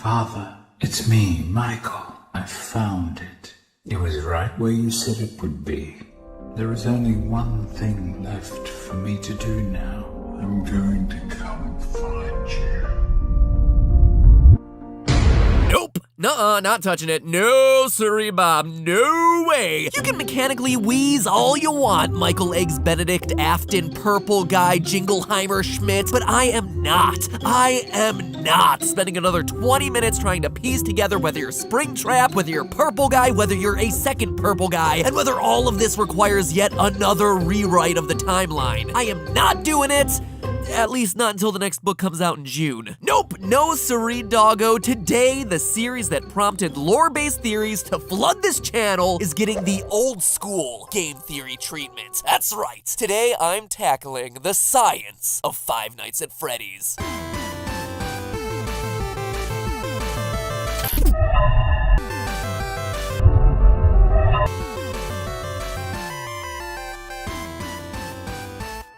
Father, it's me, Michael. I found it. It was right where you said it would be. There is only one thing left for me to do now. I'm going to come find you. Nope. Nuh-uh, not touching it. No, sirree, Bob. No way. You can mechanically wheeze all you want, Michael Eggs Benedict, Afton, Purple Guy, Jingleheimer, Schmidt, but I am not spending another 20 minutes trying to piece together whether you're Springtrap, whether you're Purple Guy, whether you're a second Purple Guy, and whether all of this requires yet another rewrite of the timeline. I am not doing it. At least not until the next book comes out in June. Nope, no siree doggo. Today, the series that prompted lore-based theories to flood this channel is getting the old school game theory treatment. That's right. Today, I'm tackling the science of Five Nights at Freddy's.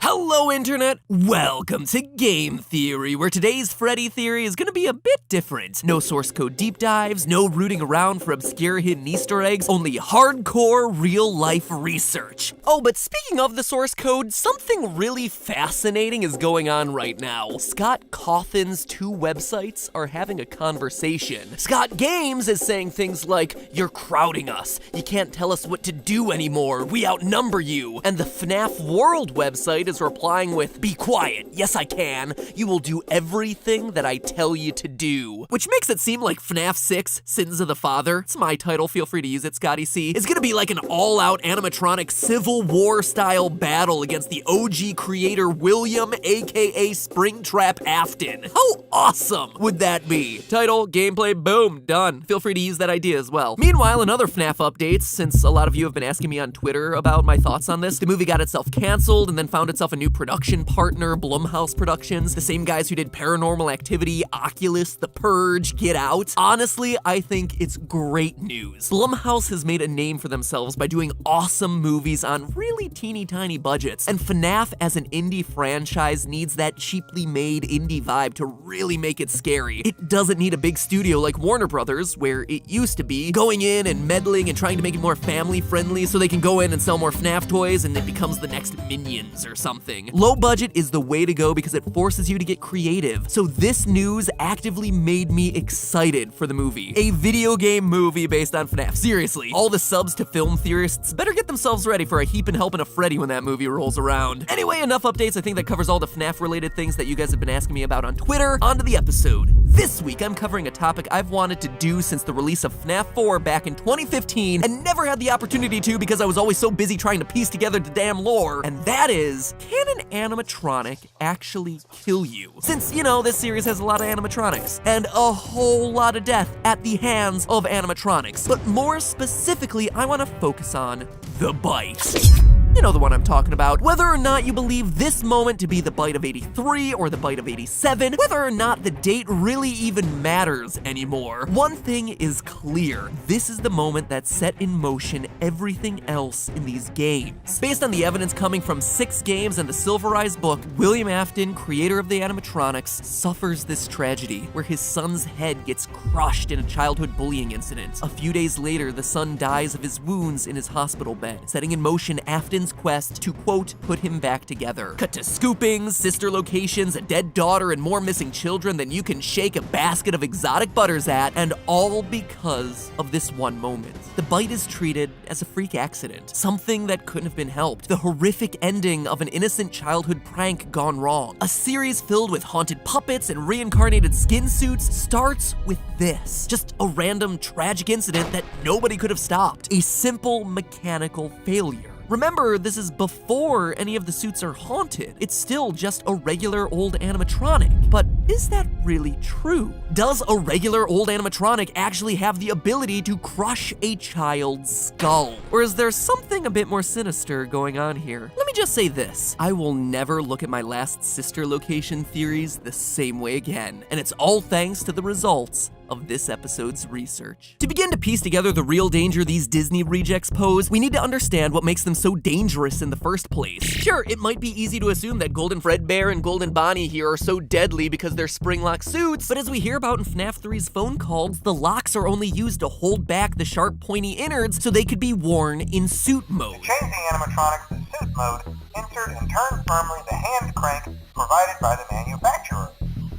Hello, Internet! Welcome to Game Theory, where today's Freddy theory is gonna be a bit different. No source code deep dives, no rooting around for obscure hidden Easter eggs, only hardcore real-life research. Oh, but speaking of the source code, something really fascinating is going on right now. Scott Cawthon's two websites are having a conversation. Scott Games is saying things like, "You're crowding us. You can't tell us what to do anymore. We outnumber you." And the FNAF World website is replying with, "Be quiet. Yes, I can. You will do everything that I tell you to do." Which makes it seem like FNAF 6, Sins of the Father, it's my title, feel free to use it, Scotty C, is gonna be like an all-out animatronic Civil War-style battle against the OG creator William, aka Springtrap Afton. How awesome would that be? Title, gameplay, boom, done. Feel free to use that idea as well. Meanwhile, in other FNAF updates, since a lot of you have been asking me on Twitter about my thoughts on this, the movie got itself canceled and then found itself a new production partner, Blumhouse Productions, the same guys who did Paranormal Activity, Oculus, The Purge, Get Out. Honestly, I think it's great news. Blumhouse has made a name for themselves by doing awesome movies on really teeny tiny budgets, and FNAF as an indie franchise needs that cheaply made indie vibe to really make it scary. It doesn't need a big studio like Warner Brothers, where it used to be, going in and meddling and trying to make it more family friendly so they can go in and sell more FNAF toys and it becomes the next Minions or something. Low budget is the way to go because it forces you to get creative. So this news actively made me excited for the movie. A video game movie based on FNAF. Seriously, all the subs to film theorists better get themselves ready for a heap and helping a Freddy when that movie rolls around. Anyway, enough updates. I think that covers all the FNAF related things that you guys have been asking me about on Twitter. On to the episode. This week, I'm covering a topic I've wanted to do since the release of FNAF 4 back in 2015 and never had the opportunity to because I was always so busy trying to piece together the damn lore, and that is, can an animatronic actually kill you? Since, you know, this series has a lot of animatronics and a whole lot of death at the hands of animatronics. But more specifically, I want to focus on the bite. You know the one I'm talking about. Whether or not you believe this moment to be the bite of 83 or the bite of 87, whether or not the date really even matters anymore, one thing is clear. This is the moment that set in motion everything else in these games. Based on the evidence coming from 6 games and the Silverized book, William Afton, creator of the animatronics, suffers this tragedy where his son's head gets crushed in a childhood bullying incident. A few days later, the son dies of his wounds in his hospital bed, setting in motion Afton's quest to, quote, put him back together. Cut to scoopings, sister locations, a dead daughter, and more missing children than you can shake a basket of exotic butters at, and all because of this one moment. The bite is treated as a freak accident, something that couldn't have been helped. The horrific ending of an innocent childhood prank gone wrong. A series filled with haunted puppets and reincarnated skin suits starts with this. Just a random tragic incident that nobody could have stopped. A simple mechanical failure. Remember, this is before any of the suits are haunted. It's still just a regular old animatronic. But is that really true? Does a regular old animatronic actually have the ability to crush a child's skull? Or is there something a bit more sinister going on here? Let me just say this. I will never look at my last sister location theories the same way again, and it's all thanks to the results of this episode's research. To begin to piece together the real danger these Disney rejects pose, we need to understand what makes them so dangerous in the first place. Sure, it might be easy to assume that Golden Fredbear and Golden Bonnie here are so deadly because they're spring-lock suits, but as we hear about in FNAF 3's phone calls, the locks are only used to hold back the sharp, pointy innards so they could be worn in suit mode. To change the animatronics to suit mode, insert and turn firmly the hand crank provided by the manufacturer.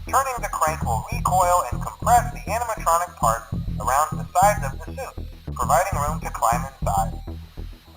Turning the crank will recoil and compress the animatronic parts around the sides of the suit, providing room to climb inside.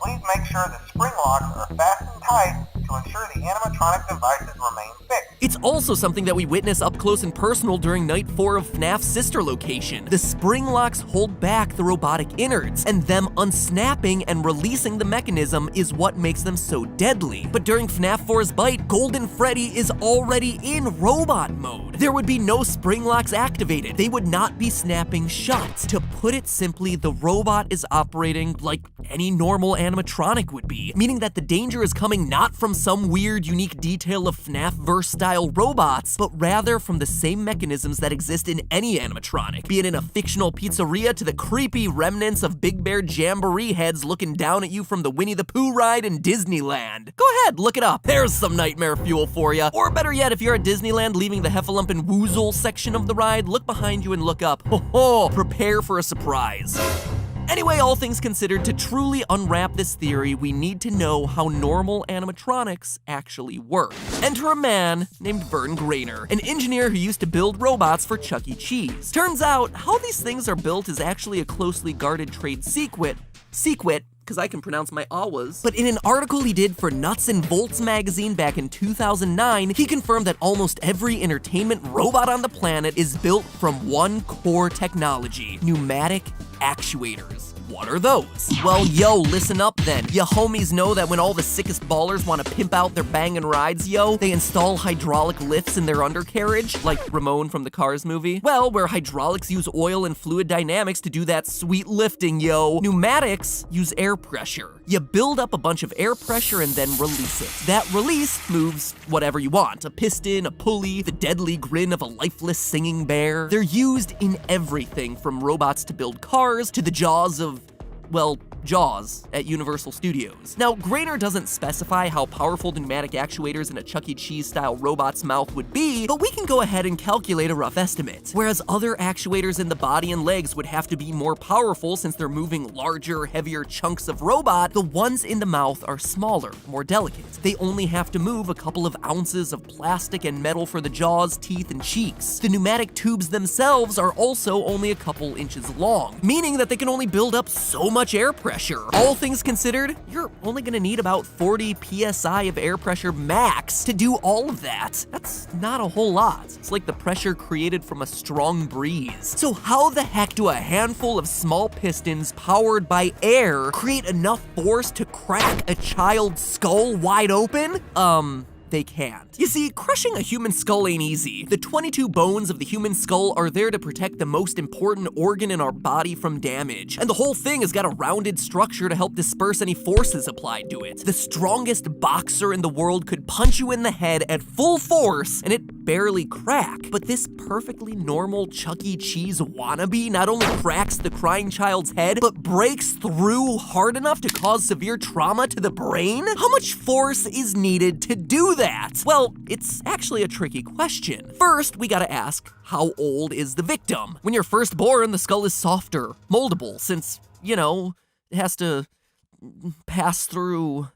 Please make sure the spring locks are fastened tight to ensure the animatronic devices remain fixed. It's also something that we witness up close and personal during Night 4 of FNAF's sister location. The spring locks hold back the robotic innards, and them unsnapping and releasing the mechanism is what makes them so deadly. But during FNAF 4's bite, Golden Freddy is already in robot mode. There would be no spring locks activated. They would not be snapping shut. To put it simply, the robot is operating like any normal animatronic would be, meaning that the danger is coming not from some weird, unique detail of FNAF-verse-style robots, but rather from the same mechanisms that exist in any animatronic, be it in a fictional pizzeria to the creepy remnants of Big Bear Jamboree heads looking down at you from the Winnie the Pooh ride in Disneyland. Go ahead, look it up. There's some nightmare fuel for you. Or better yet, if you're at Disneyland leaving the Heffalump and Woozle section of the ride, look behind you and look up. Ho ho! Prepare for a surprise. Anyway, all things considered, to truly unwrap this theory, we need to know how normal animatronics actually work. Enter a man named Vern Grainer, an engineer who used to build robots for Chuck E. Cheese. Turns out, how these things are built is actually a closely guarded trade secret, because I can pronounce my awas. But in an article he did for Nuts and Bolts magazine back in 2009, he confirmed that almost every entertainment robot on the planet is built from one core technology: pneumatic actuators. What are those? Well, yo, listen up then. Ya homies know that when all the sickest ballers want to pimp out their bangin' rides, yo, they install hydraulic lifts in their undercarriage, like Ramon from the Cars movie? Well, where hydraulics use oil and fluid dynamics to do that sweet lifting, yo, pneumatics use air pressure. You build up a bunch of air pressure and then release it. That release moves whatever you want: a piston, a pulley, the deadly grin of a lifeless singing bear. They're used in everything from robots to build cars to the jaws of, well, Jaws at Universal Studios. Now, Grainer doesn't specify how powerful the pneumatic actuators in a Chuck E. Cheese-style robot's mouth would be, but we can go ahead and calculate a rough estimate. Whereas other actuators in the body and legs would have to be more powerful since they're moving larger, heavier chunks of robot, the ones in the mouth are smaller, more delicate. They only have to move a couple of ounces of plastic and metal for the jaws, teeth, and cheeks. The pneumatic tubes themselves are also only a couple inches long, meaning that they can only build up so much air pressure. All things considered, you're only gonna need about 40 PSI of air pressure max to do all of that. That's not a whole lot. It's like the pressure created from a strong breeze. So how the heck do a handful of small pistons powered by air create enough force to crack a child's skull wide open? They can't. You see, crushing a human skull ain't easy. The 22 bones of the human skull are there to protect the most important organ in our body from damage, and the whole thing has got a rounded structure to help disperse any forces applied to it. The strongest boxer in the world could punch you in the head at full force, and it barely crack. But this perfectly normal Chuck E. Cheese wannabe not only cracks the crying child's head, but breaks through hard enough to cause severe trauma to the brain? How much force is needed to do that? Well, it's actually a tricky question. First, we gotta ask, how old is the victim? When you're first born, the skull is softer, moldable, since, you know, it has to pass through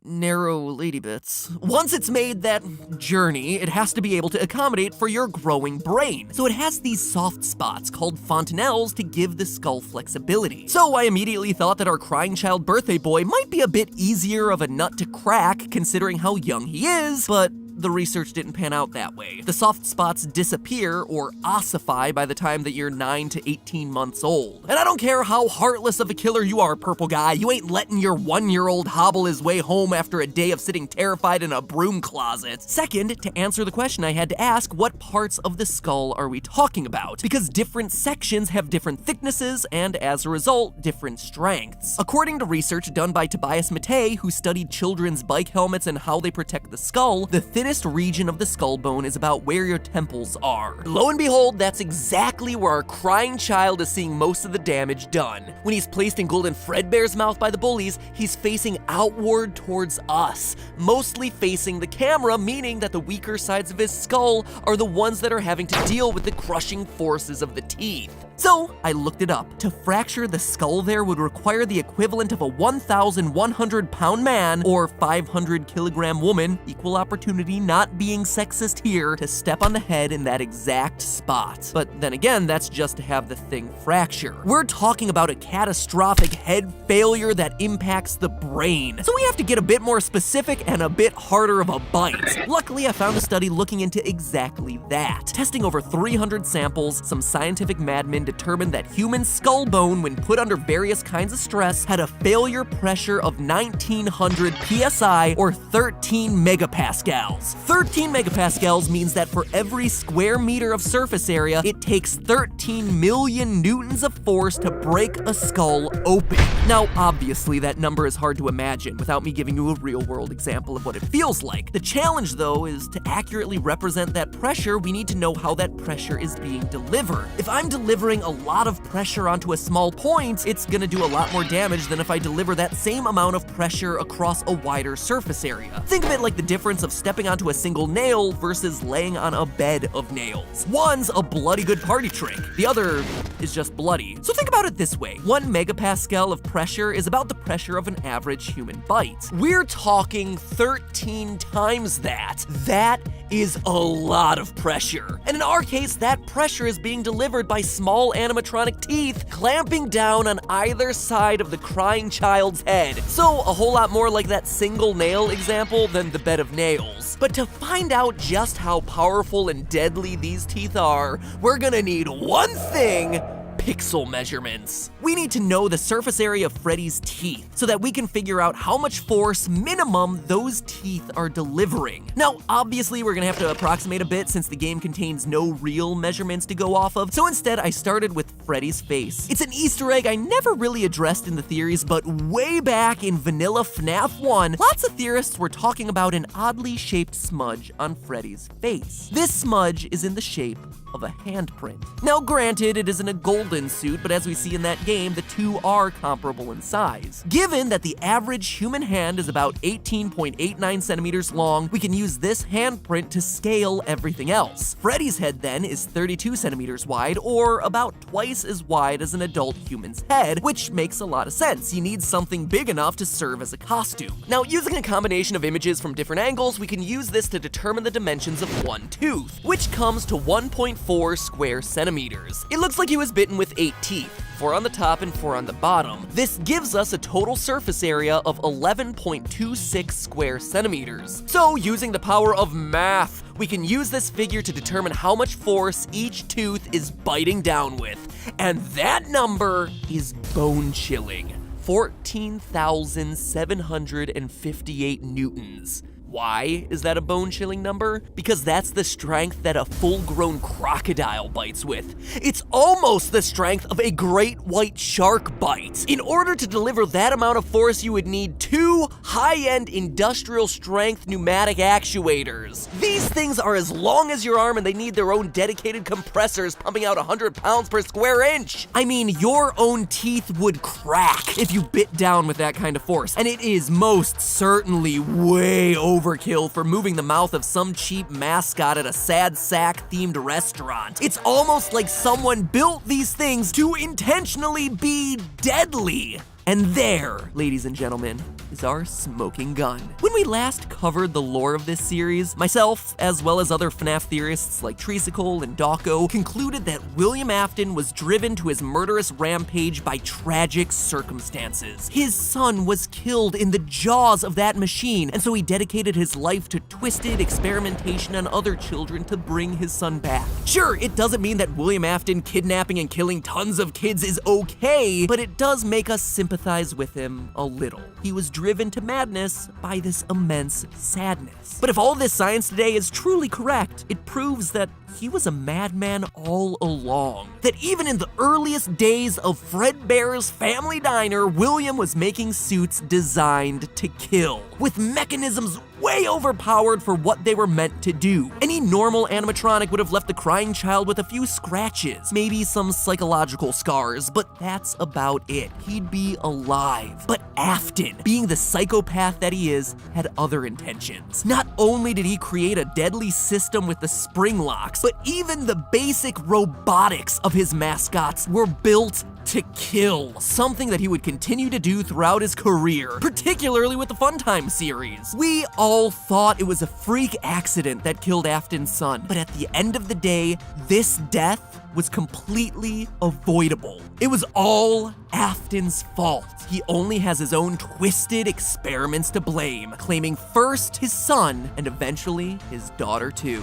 narrow lady bits. Once it's made that journey, it has to be able to accommodate for your growing brain. So it has these soft spots called fontanelles to give the skull flexibility. So I immediately thought that our crying child birthday boy might be a bit easier of a nut to crack considering how young he is, but the research didn't pan out that way. The soft spots disappear or ossify by the time that you're 9 to 18 months old. And I don't care how heartless of a killer you are, purple guy, you ain't letting your 1-year-old hobble his way home after a day of sitting terrified in a broom closet. Second, to answer the question I had to ask, what parts of the skull are we talking about? Because different sections have different thicknesses and, as a result, different strengths. According to research done by Tobias Matei, who studied children's bike helmets and how they protect the skull, the thinnest region of the skull bone is about where your temples are. Lo and behold, that's exactly where our crying child is seeing most of the damage done. When he's placed in Golden Fredbear's mouth by the bullies, he's facing outward towards us, mostly facing the camera, meaning that the weaker sides of his skull are the ones that are having to deal with the crushing forces of the teeth. So, I looked it up. To fracture the skull there would require the equivalent of a 1,100-pound man or 500-kilogram woman, equal opportunity not being sexist here, to step on the head in that exact spot. But then again, that's just to have the thing fracture. We're talking about a catastrophic head failure that impacts the brain. So we have to get a bit more specific and a bit harder of a bite. Luckily, I found a study looking into exactly that. Testing over 300 samples, some scientific madmen determined that human skull bone, when put under various kinds of stress, had a failure pressure of 1900 psi or 13 megapascals. 13 megapascals means that for every square meter of surface area, it takes 13 million newtons of force to break a skull open. Now, obviously, that number is hard to imagine without me giving you a real-world example of what it feels like. The challenge, though, is to accurately represent that pressure, we need to know how that pressure is being delivered. If I'm delivering a lot of pressure onto a small point, it's gonna do a lot more damage than if I deliver that same amount of pressure across a wider surface area. Think of it like the difference of stepping onto a single nail versus laying on a bed of nails. One's a bloody good party trick, the other is just bloody. So think about it this way. 1 megapascal of pressure is about the pressure of an average human bite. We're talking 13 times that. That is a lot of pressure. And in our case, that pressure is being delivered by small animatronic teeth clamping down on either side of the crying child's head. So a whole lot more like that single nail example than the bed of nails. But to find out just how powerful and deadly these teeth are, we're gonna need one thing: pixel measurements. We need to know the surface area of Freddy's teeth so that we can figure out how much force minimum those teeth are delivering. Now, obviously, we're gonna have to approximate a bit since the game contains no real measurements to go off of, so instead I started with Freddy's face. It's an Easter egg I never really addressed in the theories, but way back in vanilla FNAF 1, lots of theorists were talking about an oddly shaped smudge on Freddy's face. This smudge is in the shape of a handprint. Now granted, it isn't a golden suit, but as we see in that game, the two are comparable in size. Given that the average human hand is about 18.89 centimeters long, we can use this handprint to scale everything else. Freddy's head then is 32 centimeters wide, or about twice as wide as an adult human's head, which makes a lot of sense. You need something big enough to serve as a costume. Now, using a combination of images from different angles, we can use this to determine the dimensions of one tooth, which comes to 1.4 square centimeters. It looks like he was bitten with 8 teeth, 4 on the top and 4 on the bottom. This gives us a total surface area of 11.26 square centimeters. So, using the power of math, we can use this figure to determine how much force each tooth is biting down with. And that number is bone-chilling: 14,758 newtons. Why is that a bone-chilling number? Because that's the strength that a full-grown crocodile bites with. It's almost the strength of a great white shark bite. In order to deliver that amount of force, you would need 2 high-end industrial-strength pneumatic actuators. These things are as long as your arm, and they need their own dedicated compressors pumping out 100 pounds per square inch. I mean, your own teeth would crack if you bit down with that kind of force, and it is most certainly way overkill for moving the mouth of some cheap mascot at a sad sack themed restaurant. It's almost like someone built these things to intentionally be deadly. And there, ladies and gentlemen, is our smoking gun. When we last covered the lore of this series, myself, as well as other FNAF theorists like Treacicle and Dawko, concluded that William Afton was driven to his murderous rampage by tragic circumstances. His son was killed in the jaws of that machine, and so he dedicated his life to twisted experimentation on other children to bring his son back. Sure, it doesn't mean that William Afton kidnapping and killing tons of kids is okay, but it does make us sympathize with him a little. He was driven to madness by this immense sadness. But if all this science today is truly correct, it proves that he was a madman all along. That even in the earliest days of Fredbear's Family Diner, William was making suits designed to kill, with mechanisms way overpowered for what they were meant to do. Any normal animatronic would have left the crying child with a few scratches, maybe some psychological scars, but that's about it. He'd be alive. But Afton, being the psychopath that he is, had other intentions. Not only did he create a deadly system with the spring locks, but even the basic robotics of his mascots were built to kill, something that he would continue to do throughout his career, particularly with the Funtime series. We all thought it was a freak accident that killed Afton's son, but at the end of the day, this death was completely avoidable. It was all Afton's fault. He only has his own twisted experiments to blame, claiming first his son and eventually his daughter too.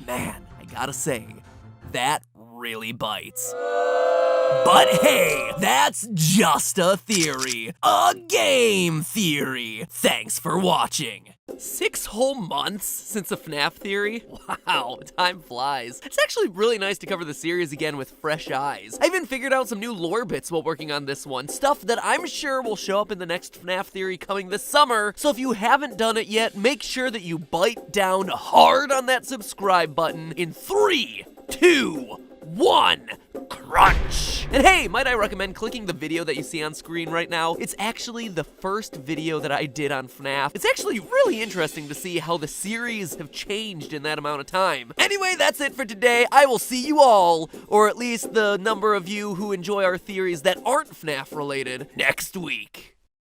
Man, I gotta say, that really bites. But hey, that's just a theory. A game theory. Thanks for watching. 6 whole months since a FNAF theory? Wow, time flies. It's actually really nice to cover the series again with fresh eyes. I even figured out some new lore bits while working on this one, stuff that I'm sure will show up in the next FNAF theory coming this summer, so if you haven't done it yet, make sure that you bite down hard on that subscribe button in 3, 2, 1, crunch! And hey, might I recommend clicking the video that you see on screen right now? It's actually the first video that I did on FNAF. It's actually really interesting to see how the series have changed in that amount of time. Anyway, that's it for today. I will see you all, or at least the number of you who enjoy our theories that aren't FNAF related, next week.